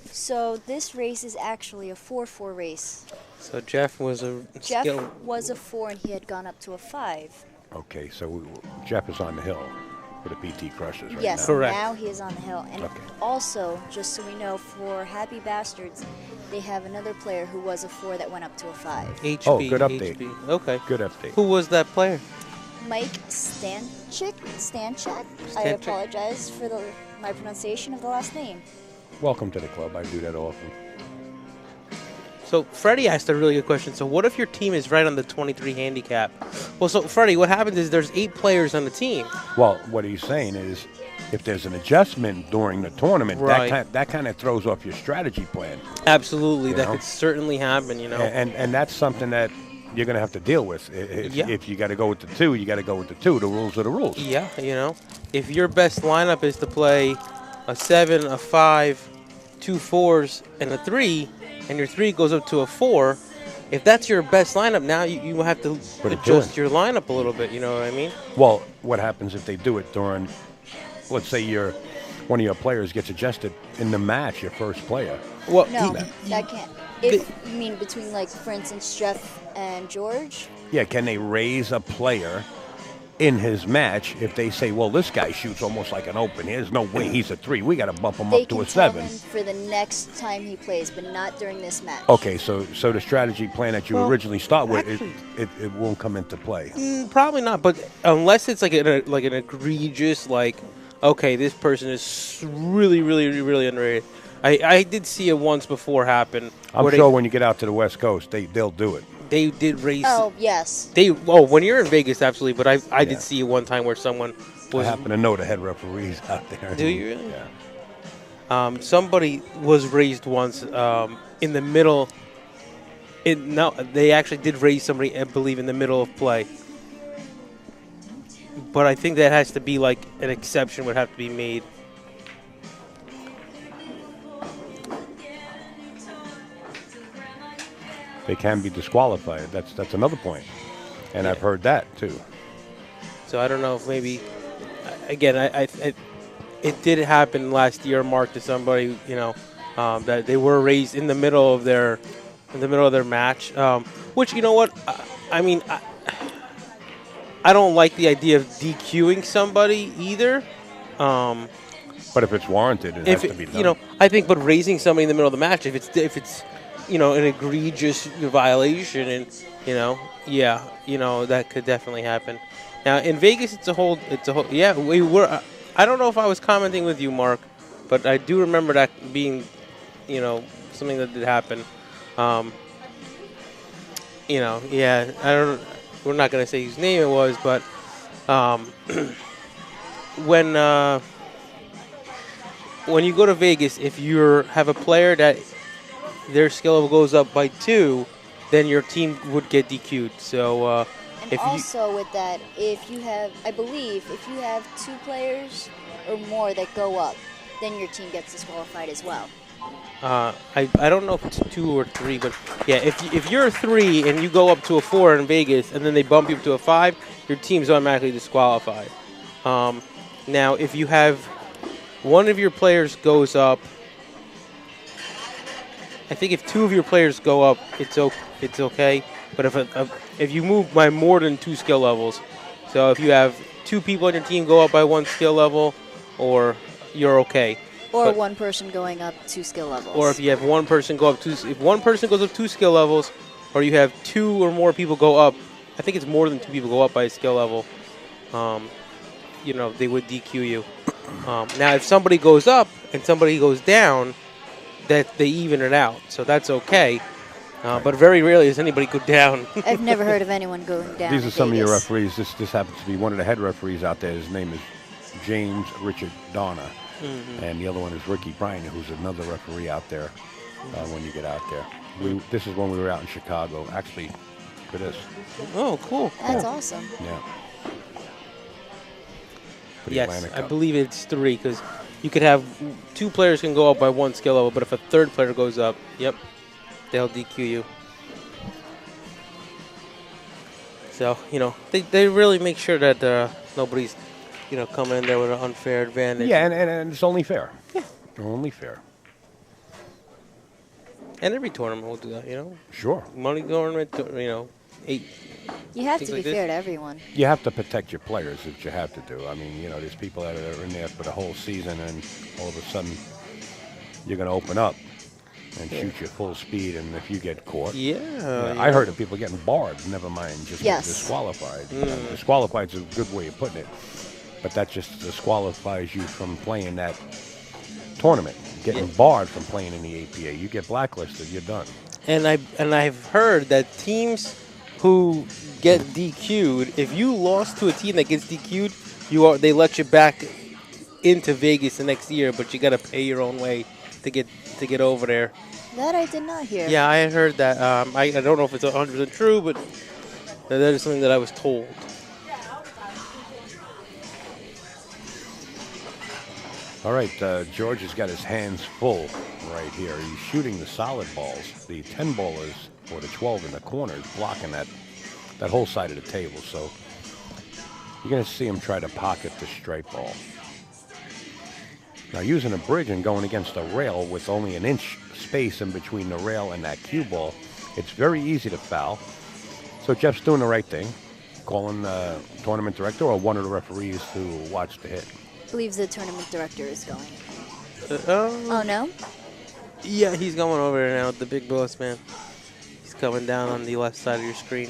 so this race is actually a 4-4 race. So Jeff was a Jeff skill. was a 4 and he had gone up to a 5. Okay, so Jeff is on the hill for the PT Crushers right Yes, now. Correct. now he is on the hill. And Okay. also, just so we know, for Happy Bastards, they have another player who was a 4 that went up to a 5. HB. Oh, good update. HB. Okay. Good update. Who was that player? Mike Stanchik? I Stanchik. apologize for my pronunciation of the last name. Welcome to the club. I do that often. So Freddie asked a really good question. So what if your team is right on the 23 handicap? Well, so Freddie, what happens is there's 8 players on the team. Well, what he's saying is, if there's an adjustment during the tournament, Right. that kind of throws off your strategy plan. Absolutely, You that know? could certainly happen. You know. And that's something that you're going to have to deal with. Yeah. If you got to go with the 2, you got to go with the 2. The rules are the rules. Yeah, you know, if your best lineup is to play a 7, a 5, 2 4s, and a 3, and your 3 goes up to a 4, if that's your best lineup, now you have to Put it adjust to it. your lineup a little bit. You know what I mean? Well, what happens if they do it during, let's say one of your players gets adjusted in the match, your first player? Well, No, that can't. If you mean between, like, for instance, Jeff and George, Yeah, can they raise a player in his match if they say, well, this guy shoots almost like an open. There's no way he's a 3. We got to bump him they up to can a tell 7. him for the next time he plays, but not during this match. Okay, so the strategy plan that you Well, originally start with, actually- it won't come into play. probably not, but unless it's like an egregious, like, okay, this person is really, really, really underrated. I did see it once before happen. I'm where sure when you get out to the West Coast, they'll do it. they did raise. Oh, yes. When you're in Vegas, absolutely. But I Yeah. did see it one time where someone I was. happen to know the head referees out there. Do you really? Yeah. Somebody was raised once in the middle. They actually did raise somebody, I believe, in the middle of play. But I think that has to be like an exception would have to be made. They can be disqualified. That's another point. And I've heard that too. So I don't know if maybe, again, it did happen last year, Mark, to somebody, you know, that they were raised in the middle of their match. Which, you know what, I mean, I don't like the idea of DQing somebody either. But if it's warranted, it has to be done. You know, I think, but raising somebody in the middle of the match, if it's you know, an egregious violation, and you know, yeah, you know, that could definitely happen. Now in Vegas, it's a whole, yeah, we were. I don't know if I was commenting with you, Mark, but I do remember that being, you know, something that did happen. You know, yeah, I don't. We're not gonna say whose name it was, but when you go to Vegas, if you have a player that their skill level goes up by 2, then your team would get DQ'd. So And also with that, if you have, I believe, if you have 2 players or more that go up, then your team gets disqualified as well. I don't know if it's 2 or 3, but yeah, if you're a 3 and you go up to a 4 in Vegas, and then they bump you up to a 5, your team's automatically disqualified. Now, if you have one of your players goes up, I think if 2 of your players go up, it's okay. But if you move by more than 2 skill levels, so if you have 2 people on your team go up by 1 skill level, or you're okay. Or But- one person going up 2 skill levels. Or if you have one person go up if one person goes up 2 skill levels, or you have 2 or more people go up, I think it's more than 2 people go up by a skill level. You know, they would DQ you. Now, if somebody goes up and somebody goes down, that they even it out, so that's okay. But very rarely does anybody go down. I've never heard of anyone going down. These in are some of your Vegas. referees. This happens to be one of the head referees out there. His name is James Richard Donner. And the other one is Ricky Bryan, who's another referee out there when you get out there. This is when we were out in Chicago, actually, for this. Oh, cool. That's awesome. Yeah. For the Yes, Atlantic I Cup. believe it's 3, because you could have 2 players can go up by 1 skill level, but if a 3rd player goes up, yep, they'll DQ you. So, you know, they really make sure that nobody's, you know, coming in there with an unfair advantage. Yeah, and it's only fair. Yeah. Only fair. And every tournament will do that, you know. Sure. Money tournament, you know, 8. You have Things to be like this. fair to everyone. You have to protect your players, which you have to do. I mean, you know, there's people that are in there for the whole season, and all of a sudden you're going to open up and shoot you full speed, and if you get caught. Yeah. I heard of people getting barred, never mind just Yes. disqualified. Disqualified is a good way of putting it, but that just disqualifies you from playing that tournament. Getting barred from playing in the APA. You get blacklisted, you're done. And I've heard that teams who get DQ'd, if you lost to a team that gets DQ'd, they let you back into Vegas the next year, but you got to pay your own way to get over there. That I did not hear. Yeah, I had heard that. I don't know if it's 100% true, but that is something that I was told. All right, George has got his hands full right here. He's shooting the solid balls. The 10 ballers or the 12 in the corners blocking that whole side of the table. So you're going to see him try to pocket the straight ball. Now using a bridge and going against a rail with only an inch space in between the rail and that cue ball, it's very easy to foul. So Jeff's doing the right thing, calling the tournament director or one of the referees to watch the hit. I believe the tournament director is going. Oh Oh, no? yeah, he's going over there now with the big boss man. He's coming down on the left side of your screen.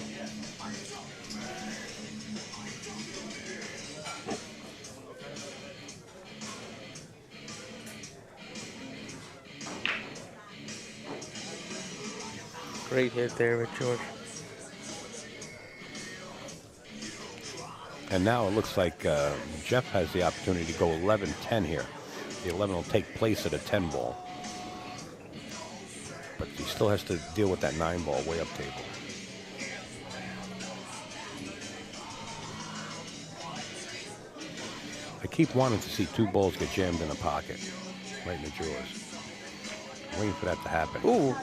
Great hit there with George. And now it looks like Jeff has the opportunity to go 11-10 here. The 11 will take place at a 10 ball. But he still has to deal with that 9 ball way up table. I keep wanting to see 2 balls get jammed in a pocket, right in the drawers. Waiting for that to happen. Ooh.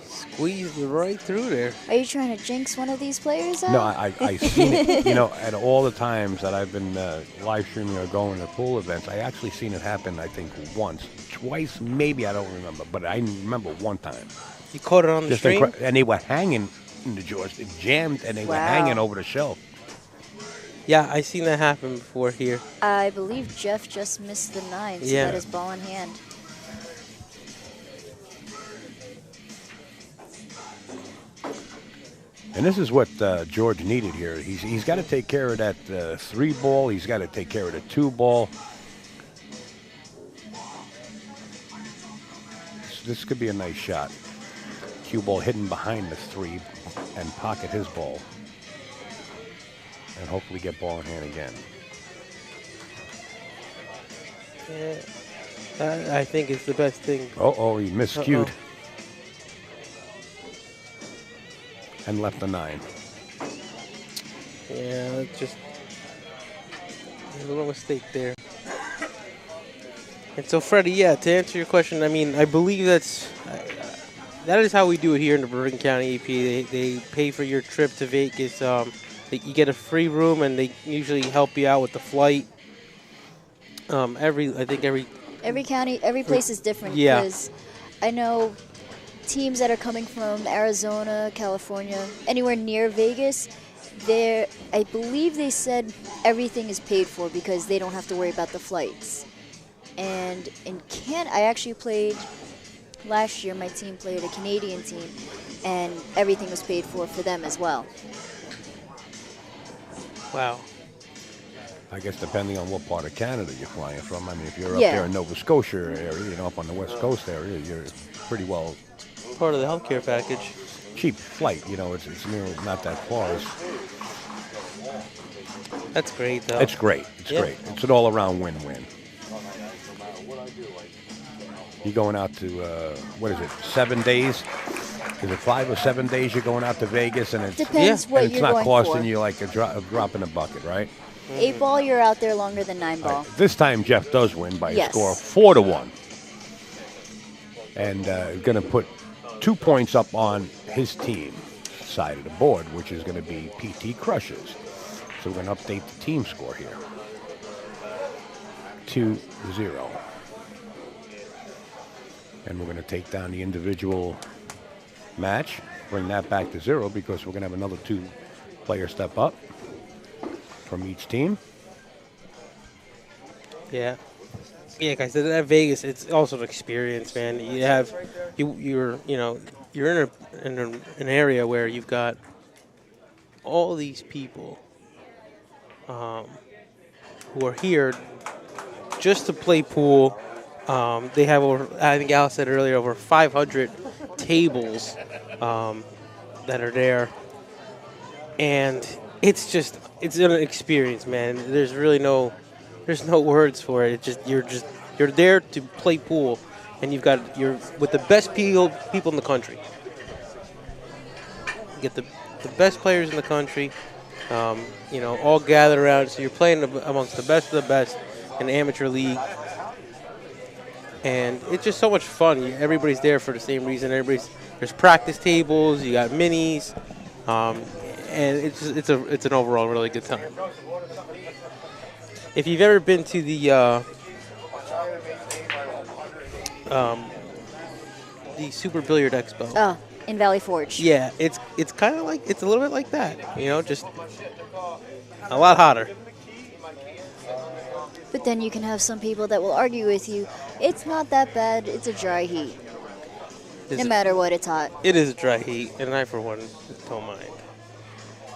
Squeezed right through there. Are you trying to jinx one of these players out? No, I've seen it, at all the times that I've been live streaming or going to pool events, I actually seen it happen, I think, once. Twice, maybe, I don't remember, but I remember one time. You caught it on the string? And they were hanging in the drawers. It jammed, and they were hanging over the shelf. Yeah, I seen that happen before here. I believe Jeff just missed the 9, so he got his ball in hand. And this is what George needed here. He's got to take care of that 3 ball. He's got to take care of the 2 ball. This could be a nice shot. Cue ball hidden behind the 3 and pocket his ball. And hopefully get ball in hand again. Yeah, I think it's the best thing. Oh, he miscued. And left the 9. Yeah, just a little mistake there. And so, Freddie, to answer your question, I mean, I believe that is how we do it here in the Bergen County AP. They pay for your trip to Vegas. You get a free room, and they usually help you out with the flight. Every county, every place is different. Yeah. Because I know teams that are coming from Arizona, California, anywhere near Vegas, I believe they said everything is paid for because they don't have to worry about the flights. And in I actually played last year. My team played a Canadian team, and everything was paid for them as well. Wow. I guess depending on what part of Canada you're flying from. I mean, if you're up there in Nova Scotia area, up on the West Coast area, you're pretty well part of the healthcare package. Cheap flight, it's not that far. That's great, though. It's great. It's great. It's an all-around win-win. You're going out to 7 days? Is it 5 or 7 days you're going out to Vegas, and it's depends what you're going for. It's not costing you like a drop in a bucket, right? 8 ball, you're out there longer than 9 ball. Right. This time Jeff does win by a score of 4-1, and going to put 2 points up on his team side of the board, which is going to be PT Crushers. So we're going to update the team score here. 2-0. And we're going to take down the individual match, bring that back to 0 because we're going to have another 2 players step up from each team. Yeah, guys. At Vegas, it's also an experience, man. You're in an area where you've got all these people who are here just to play pool, They have over, I think Al said earlier, over 500 tables that are there. And it's an experience, man. There's no words for it. You're there to play pool, and you're with the best people in the country. You get the best players in the country, all gathered around. So you're playing amongst the best of the best in the amateur league. And it's just so much fun. Everybody's there for the same reason. There's practice tables. You got minis, and it's an overall really good time. If you've ever been to the Super Billiard Expo, Oh, in Valley Forge. yeah, it's kind of like, it's a little bit like that. Just a lot hotter. But then you can have some people that will argue with you. It's not that bad. It's a dry heat. No matter what, it's hot. It is a dry heat, and I, for one, don't mind.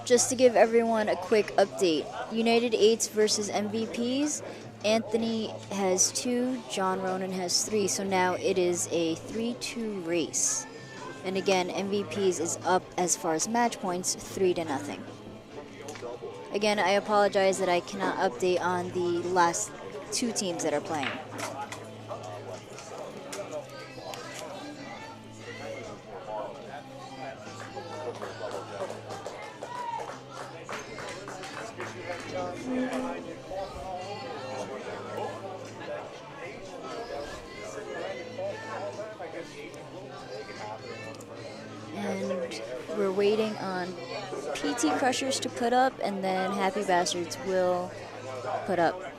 Just to give everyone a quick update, United 8s versus MVPs. Anthony has 2, John Ronan has 3, so now it is a 3-2 race. And again, MVPs is up as far as match points, 3-0. Again, I apologize that I cannot update on the last 2 teams that are playing. And we're waiting on PT Crushers to put up, and then Happy Bastards will put up.